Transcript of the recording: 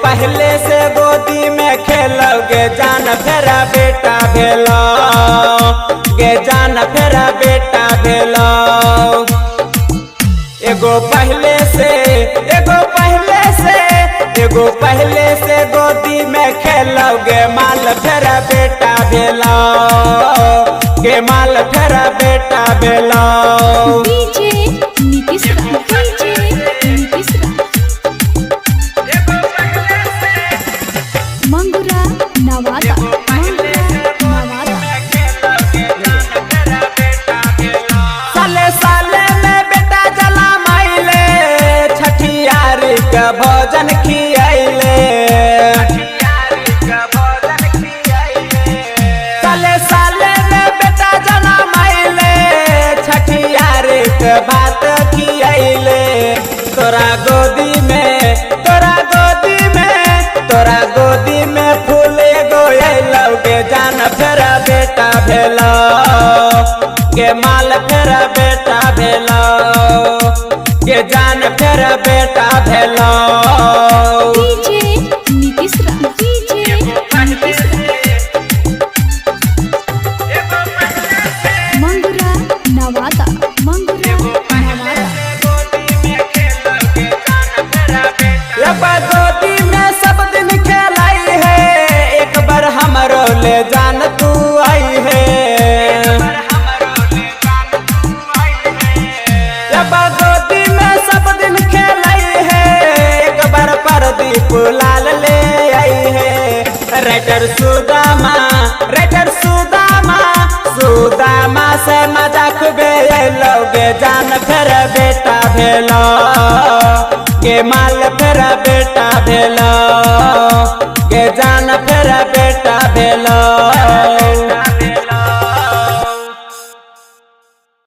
पहले से गोदी में खेलोगे जान फेरा बेटा भेलो गे जान फेरा बेटा भेलो। एगो पहले से गोदी में खेलोगे माल फेरा बेटा भेलो गे माल फेरा बेटा भेलो। मंगुरा नवादा साले साले में बेटा जला माइले छठियारी का भोजन खियाइले। साले साले में बेटा जला माइले छठियारी का बात खियाइले। तोरा गोदी में फूल गोयलो गे जान फेरा बेटा भेलो गे माल फेरा बेटा भेलो गे जान फेरा बेटा भेलो। मंगुरा नवादा गोदी में सब दिन खेलाई है एक बार हमरो ले जान तू आई है। गोदी में सब दिन खेलाई है एक बार प्रदीप लाल ले आई है। राइटर सुदामा से मजाक लोगे जान फेर बेटा भेलो गे माल फेरा बेटा भेलो गे जान फेरा बेटा भेलो।